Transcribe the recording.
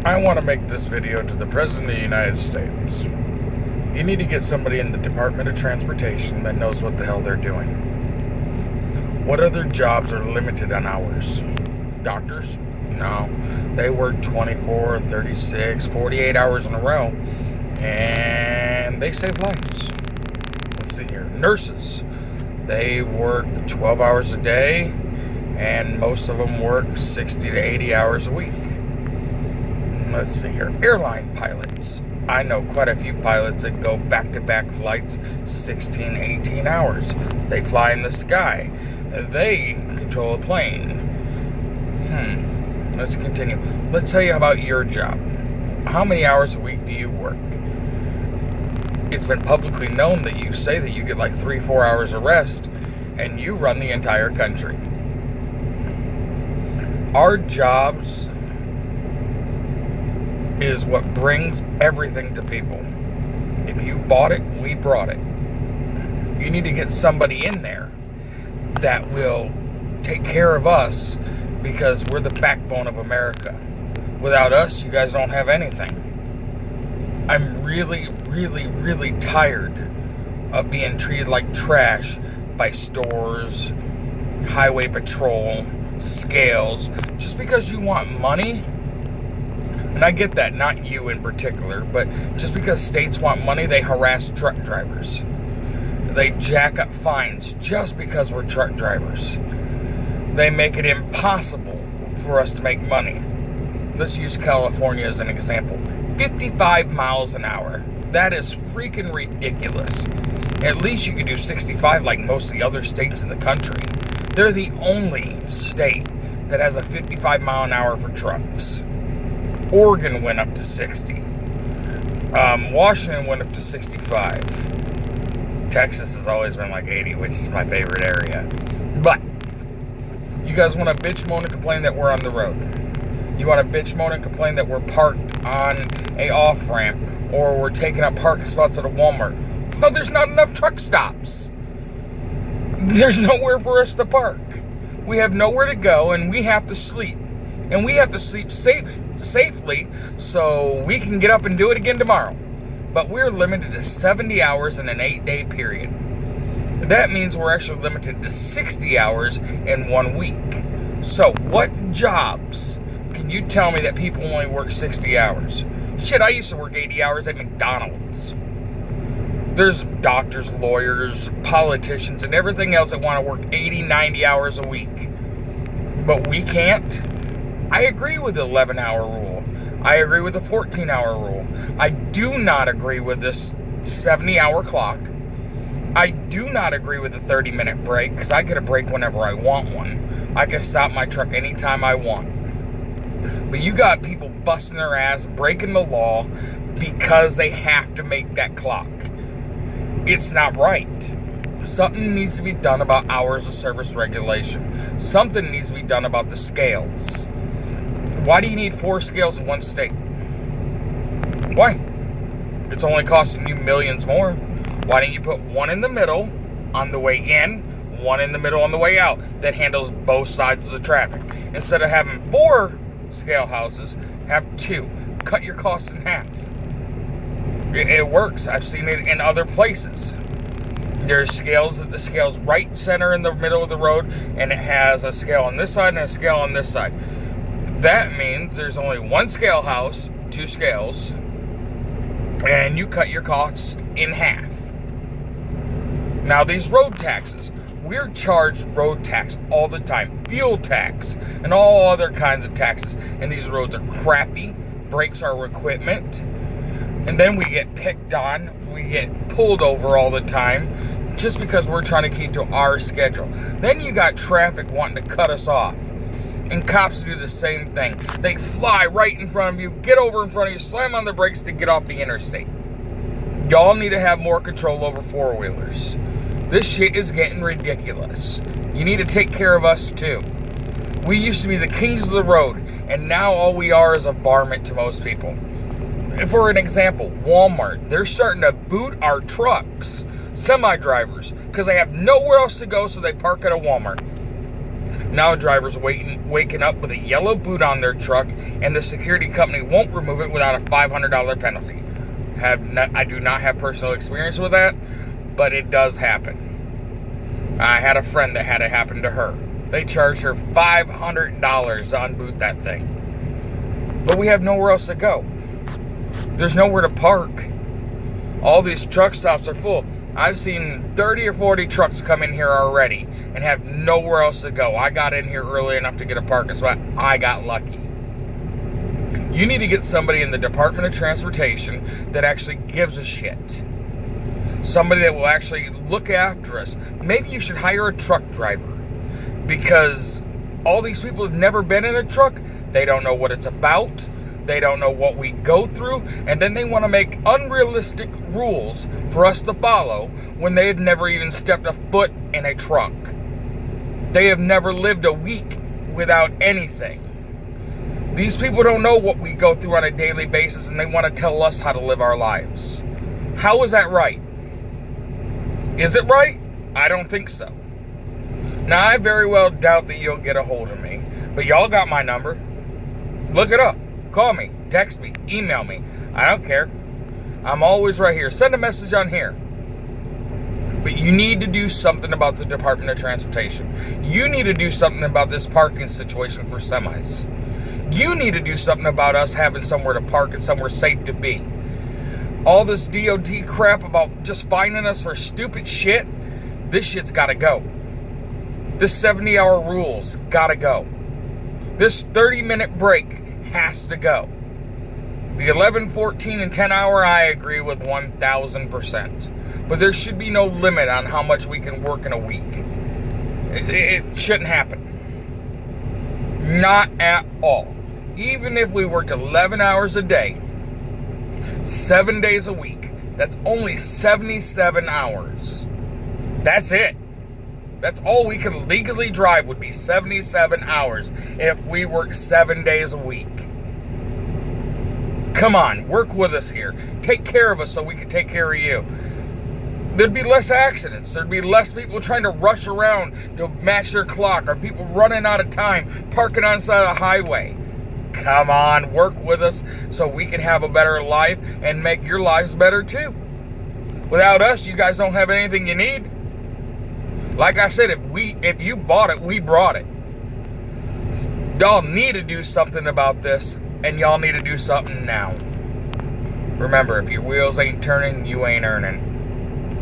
I want to make this video to the President of the United States. You need to get somebody in the Department of Transportation that knows what the hell they're doing. What other jobs are limited on hours? Doctors? No. They work 24, 36, 48 hours in a row, and they save lives. Let's see here. Nurses. They work 12 hours a day, and most of them work 60 to 80 hours a week. Let's see here. Airline pilots. I know quite a few pilots that go back-to-back flights 16, 18 hours. They fly in the sky. They control a plane. Let's continue. Let's tell you about your job. How many hours a week do you work? It's been publicly known that you say that you get like 3-4 hours of rest, and you run the entire country. Our jobs is what brings everything to people. If you bought it, we brought it. You need to get somebody in there that will take care of us, because we're the backbone of America. Without us, you guys don't have anything. I'm really, really, really tired of being treated like trash by stores, highway patrol, scales, just because you want money. And I get that, not you in particular, but just because states want money, they harass truck drivers. They jack up fines just because we're truck drivers. They make it impossible for us to make money. Let's use California as an example. 55 miles an hour. That is freaking ridiculous. At least you could do 65 like most of the other states in the country. They're the only state that has a 55 mile an hour for trucks. Oregon went up to 60. Washington went up to 65. Texas has always been like 80, which is my favorite area. But you guys want to bitch, moan, and complain that we're on the road. You want to bitch, moan, and complain that we're parked on a off-ramp, or we're taking up parking spots at a Walmart. Well, there's not enough truck stops. There's nowhere for us to park. We have nowhere to go, and we have to sleep. And we have to sleep safely so we can get up and do it again tomorrow. But we're limited to 70 hours in an 8-day period. That means we're actually limited to 60 hours in 1 week. So what jobs can you tell me that people only work 60 hours? Shit, I used to work 80 hours at McDonald's. There's doctors, lawyers, politicians, and everything else that want to work 80, 90 hours a week. But we can't. I agree with the 11-hour rule. I agree with the 14-hour rule. I do not agree with this 70-hour clock. I do not agree with the 30-minute break, because I get a break whenever I want one. I can stop my truck anytime I want. But you got people busting their ass, breaking the law, because they have to make that clock. It's not right. Something needs to be done about hours of service regulation. Something needs to be done about the scales. Why do you need 4 scales in one state? Why? It's only costing you millions more. Why don't you put one in the middle on the way in, one in the middle on the way out, that handles both sides of the traffic? Instead of having 4 scale houses, have 2. Cut your costs in half. It works. I've seen it in other places. There's scales, the scale's right center in the middle of the road, and it has a scale on this side and a scale on this side. That means there's only 1 scale house, 2 scales, and you cut your costs in half. Now these road taxes, we're charged road tax all the time, fuel tax, and all other kinds of taxes, and these roads are crappy, breaks our equipment, and then we get picked on, we get pulled over all the time, just because we're trying to keep to our schedule. Then you got traffic wanting to cut us off. And cops do the same thing. They fly right in front of you, get over in front of you, slam on the brakes to get off the interstate. Y'all need to have more control over 4-wheelers. This shit is getting ridiculous. You need to take care of us too. We used to be the kings of the road, and now all we are is a varmint to most people. For an example, Walmart, they're starting to boot our trucks, semi-drivers, because they have nowhere else to go, so they park at a Walmart. Now a driver's waking up with a yellow boot on their truck, and the security company won't remove it without a $500 penalty. I do not have personal experience with that, but it does happen. I had a friend that had it happen to her. They charged her $500 to unboot that thing. But we have nowhere else to go. There's nowhere to park. All these truck stops are full. I've seen 30 or 40 trucks come in here already and have nowhere else to go. I got in here early enough to get a parking spot. I got lucky. You need to get somebody in the Department of Transportation that actually gives a shit. Somebody that will actually look after us. Maybe you should hire a truck driver, because all these people have never been in a truck. They don't know what it's about. They don't know what we go through, and then they want to make unrealistic rules for us to follow when they have never even stepped a foot in a truck. They have never lived a week without anything. These people don't know what we go through on a daily basis, and they want to tell us how to live our lives. How is that right? Is it right? I don't think so. Now, I very well doubt that you'll get a hold of me, but y'all got my number. Look it up. Call me, text me, email me. I don't care. I'm always right here. Send a message on here. But you need to do something about the Department of Transportation. You need to do something about this parking situation for semis. You need to do something about us having somewhere to park and somewhere safe to be. All this DOT crap about just fining us for stupid shit, this shit's gotta go. This 70-hour rule's gotta go. This 30-minute break has to go. The 11, 14, and 10 hour, I agree with 1,000%. But there should be no limit on how much we can work in a week. It shouldn't happen. Not at all. Even if we worked 11 hours a day, 7 days a week, that's only 77 hours. That's it. That's all we could legally drive would be 77 hours if we work 7 days a week. Come on, work with us here. Take care of us so we can take care of you. There'd be less accidents. There'd be less people trying to rush around to match their clock, or people running out of time, parking on the side of the highway. Come on, work with us so we can have a better life and make your lives better too. Without us, you guys don't have anything you need. Like I said, if you bought it, we brought it. Y'all need to do something about this, and y'all need to do something now. Remember, if your wheels ain't turning, you ain't earning.